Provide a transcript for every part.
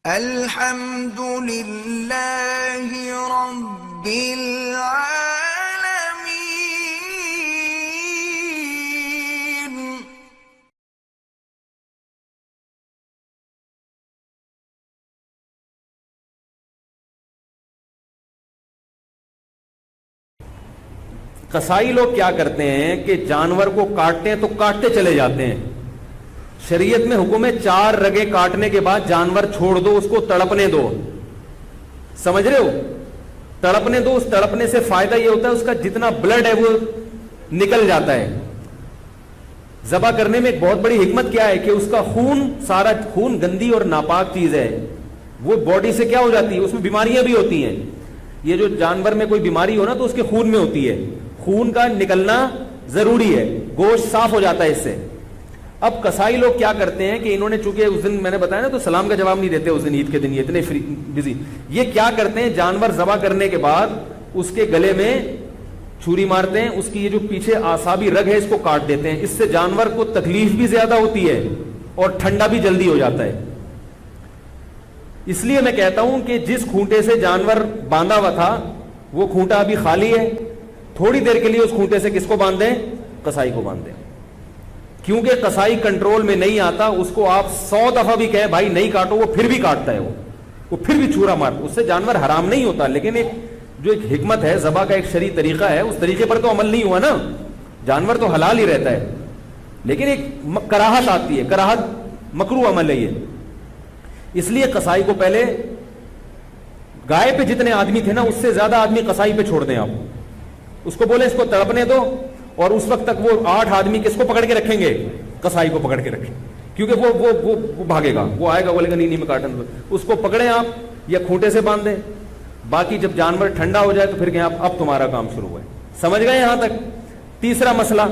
الحمد لله رب العالمين. قصائی لوگ کیا کرتے ہیں کہ جانور کو کاٹتے ہیں تو کاٹتے چلے جاتے ہیں. شریعت میں حکم ہے 4 رگیں کاٹنے کے بعد جانور چھوڑ دو, اس کو تڑپنے دو. سمجھ رہے ہو؟ تڑپنے دو. اس تڑپنے سے فائدہ یہ ہوتا ہے اس کا جتنا بلڈ ہے وہ نکل جاتا ہے. ذبح کرنے میں ایک بہت بڑی حکمت کیا ہے کہ اس کا خون, سارا خون گندی اور ناپاک چیز ہے, وہ باڈی سے کیا ہو جاتی ہے, اس میں بیماریاں بھی ہوتی ہیں. یہ جو جانور میں کوئی بیماری ہو نا تو اس کے خون میں ہوتی ہے, خون کا نکلنا ضروری ہے, گوشت صاف ہو جاتا ہے اس سے. اب قصائی لوگ کیا کرتے ہیں کہ انہوں نے, چونکہ اس دن میں نے بتایا نا تو سلام کا جواب نہیں دیتے اس دن, عید کے دن یہ اتنے بزی, یہ کیا کرتے ہیں جانور ذبح کرنے کے بعد اس کے گلے میں چھری مارتے ہیں, اس کی یہ جو پیچھے اعصابی رگ ہے اس کو کاٹ دیتے ہیں. اس سے جانور کو تکلیف بھی زیادہ ہوتی ہے اور ٹھنڈا بھی جلدی ہو جاتا ہے. اس لیے میں کہتا ہوں کہ جس کھونٹے سے جانور باندھا ہوا تھا وہ کھونٹا ابھی خالی ہے, تھوڑی دیر کے لیے اس کھونٹے سے کس کو باندھ دیں؟ قصائی کو باندھ دیں. کیونکہ قصائی کنٹرول میں نہیں آتا, اس کو آپ 100 دفعہ بھی کہیں بھائی نہیں کاٹو وہ پھر بھی کاٹتا ہے, وہ پھر بھی چھورا مارتا. اس سے جانور حرام نہیں ہوتا, لیکن ایک جو ایک حکمت ہے, ذبح کا ایک شرعی طریقہ ہے, اس طریقے پر تو عمل نہیں ہوا نا. جانور تو حلال ہی رہتا ہے, لیکن ایک کراہت آتی ہے, کراہت مکروہ عمل ہے یہ. اس لیے قصائی کو پہلے گائے پہ جتنے آدمی تھے نا اس سے زیادہ آدمی قصائی پہ چھوڑ دیں آپ. اس کو بولے اس کو تڑپنے دو, اور اس وقت تک وہ 8 آدمی کس کو پکڑ کے رکھیں گے؟ قصائی کو پکڑ کے رکھیں, کیونکہ وہ بھاگے گا, وہ آئے گا بولے گا نہیں میں کاٹن دو. اس کو پکڑیں آپ یا کھوٹے سے باندھ دیں. باقی جب جانور ٹھنڈا ہو جائے تو پھر کہیں آپ اب تمہارا کام شروع ہوا ہے. سمجھ گئے یہاں تک؟ تیسرا مسئلہ,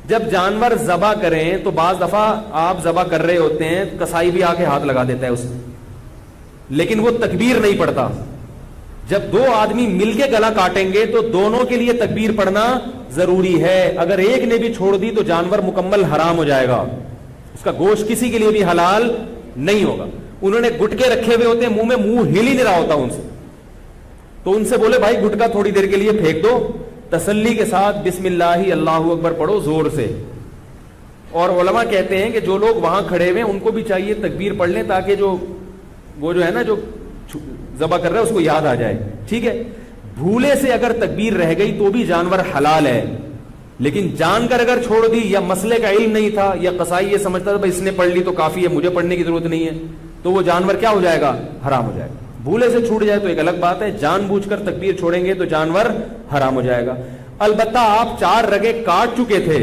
جب جانور ذبح کریں تو بعض دفعہ آپ ذبح کر رہے ہوتے ہیں, قصائی بھی آ کے ہاتھ لگا دیتا ہے اس میں, لیکن وہ تکبیر نہیں پڑتا. جب 2 آدمی مل کے گلا کاٹیں گے تو دونوں کے لیے تکبیر پڑھنا ضروری ہے. اگر ایک نے بھی چھوڑ دی تو جانور مکمل حرام ہو جائے گا, اس کا گوشت کسی کے لیے بھی حلال نہیں ہوگا. انہوں نے گٹکے رکھے ہوئے ہوتے ہیں, منہ میں منہ ہل ہی نہیں رہا ہوتا ان سے, تو ان سے بولے بھائی گٹکا تھوڑی دیر کے لیے پھینک دو, تسلی کے ساتھ بسم اللہ اللہ اکبر پڑھو زور سے. اور علماء کہتے ہیں کہ جو لوگ وہاں کھڑے ہوئے ان کو بھی چاہیے تکبیر پڑھ لیں, تاکہ وہ جو ہے نا جو ذبح کر رہا ہے اس کو یاد آ جائے. ٹھیک ہے, بھولے سے اگر تکبیر رہ گئی تو بھی جانور حلال ہے, لیکن جان کر اگر چھوڑ دی یا مسئلے کا علم نہیں تھا یا قصائی یہ سمجھتا تھا بھائی اس نے پڑھ لی تو کافی ہے, مجھے پڑھنے کی ضرورت نہیں ہے, تو وہ جانور کیا ہو جائے گا؟ حرام ہو جائے گا. بھولے سے چھوٹ جائے تو ایک الگ بات ہے, جان بوجھ کر تکبیر چھوڑیں گے تو جانور حرام ہو جائے گا. البتہ آپ 4 رگیں کاٹ چکے تھے,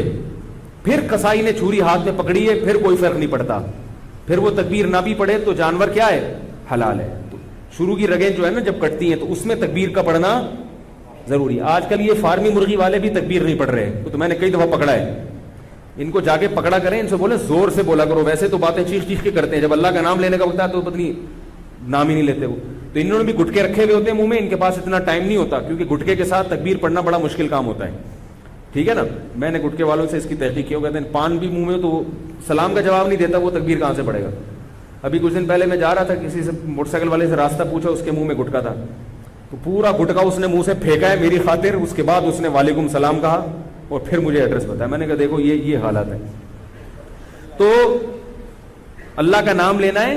پھر قصائی نے چھری ہاتھ میں پکڑی ہے, پھر کوئی فرق نہیں پڑتا, پھر وہ تکبیر نہ بھی پڑھے تو جانور کیا ہے؟ حلال ہے. شروع کی رگیں جو ہے نا جب کٹتی ہیں تو اس میں تکبیر کا پڑھنا ضروری ہے. آج کل یہ فارمی مرغی والے بھی تکبیر نہیں پڑھ رہے, تو میں نے کئی دفعہ پکڑا ہے, ان کو جا کے پکڑا کریں, ان سے بولے زور سے بولا کرو, ویسے تو باتیں چیخ چیخ کے کرتے ہیں, جب اللہ کا نام لینے کا وقت ہے تو پتہ نام ہی نہیں لیتے وہ. تو انہوں نے بھی گٹکے رکھے ہوئے ہوتے ہیں منہ میں, ان کے پاس اتنا ٹائم نہیں ہوتا, کیونکہ گٹکے کے ساتھ تکبیر پڑھنا بڑا مشکل کام ہوتا ہے. ٹھیک ہے نا, میں نے گٹکے والوں سے اس کی تحقیق کی, کہتے ہیں پان بھی منہ میں تو سلام کا جواب نہیں دیتا, وہ تکبیر کہاں سے پڑھے گا. ابھی کچھ دن پہلے میں جا رہا تھا, کسی سے موٹر سائیکل والے سے راستہ پوچھا, اس کے منہ میں گٹکا تھا, تو پورا گٹکا اس نے منہ سے پھینکا ہے میری خاطر. اس کے بعد اس نے وعلیکم السلام کہا اور پھر مجھے ایڈریس بتایا. میں نے کہا دیکھو یہ حالت ہے. تو اللہ کا نام لینا ہے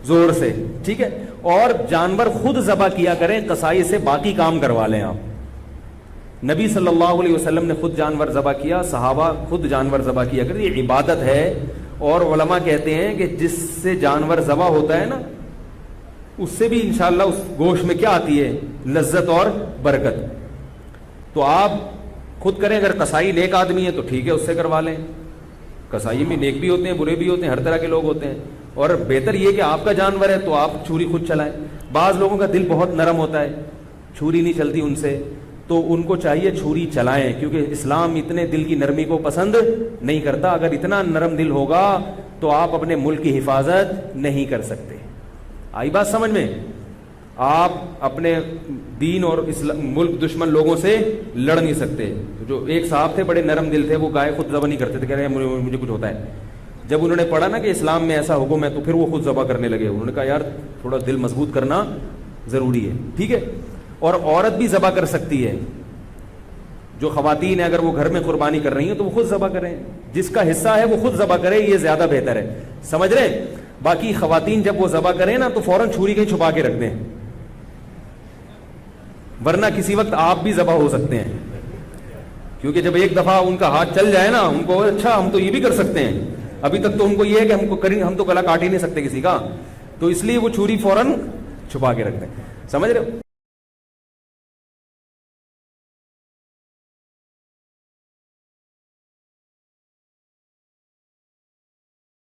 زور سے, ٹھیک ہے, اور جانور خود ذبح کیا کریں, قصائی سے باقی کام کروا لیں آپ. نبی صلی اللہ علیہ وسلم نے خود جانور ذبح کیا, صحابہ خود جانور ذبح کیا کریں, یہ عبادت ہے. اور علماء کہتے ہیں کہ جس سے جانور ذبح ہوتا ہے نا اس سے بھی انشاءاللہ اس گوشت میں کیا آتی ہے؟ لذت اور برکت. تو آپ خود کریں. اگر قصائی نیک آدمی ہے تو ٹھیک ہے, اس سے کروا لیں. قصائی میں نیک بھی ہوتے ہیں, برے بھی ہوتے ہیں, ہر طرح کے لوگ ہوتے ہیں, اور بہتر یہ کہ آپ کا جانور ہے تو آپ چھری خود چلائیں. بعض لوگوں کا دل بہت نرم ہوتا ہے, چھری نہیں چلتی ان سے, تو ان کو چاہیے چھری چلائیں, کیونکہ اسلام اتنے دل کی نرمی کو پسند نہیں کرتا. اگر اتنا نرم دل ہوگا تو آپ اپنے ملک کی حفاظت نہیں کر سکتے. آئی بات سمجھ میں؟ آپ اپنے دین اور ملک دشمن لوگوں سے لڑ نہیں سکتے. جو ایک صاحب تھے بڑے نرم دل تھے, وہ گائے خود ذبح نہیں کرتے تھے, کہہ رہے ہیں مجھے کچھ ہوتا ہے. جب انہوں نے پڑھا نا کہ اسلام میں ایسا حکم ہے تو پھر وہ خود ذبح کرنے لگے. انہوں نے کہا یار تھوڑا دل مضبوط کرنا ضروری ہے. ٹھیک ہے. اور عورت بھی ذبح کر سکتی ہے. جو خواتین ہیں اگر وہ گھر میں قربانی کر رہی ہیں تو وہ خود ذبح کریں, جس کا حصہ ہے وہ خود ذبح کرے, یہ زیادہ بہتر ہے. سمجھ رہے. باقی خواتین جب وہ ذبح کریں نا تو فوراً چھری کہیں چھپا کے رکھ دیں, ورنہ کسی وقت آپ بھی ذبح ہو سکتے ہیں. کیونکہ جب ایک دفعہ ان کا ہاتھ چل جائے نا, ان کو اچھا ہم تو یہ بھی کر سکتے ہیں, ابھی تک تو ان کو یہ ہے کہ ہم تو گلا کاٹ ہی نہیں سکتے کسی کا, تو اس لیے وہ چھری فوراً چھپا کے رکھ دیں. سمجھ رہے ہو.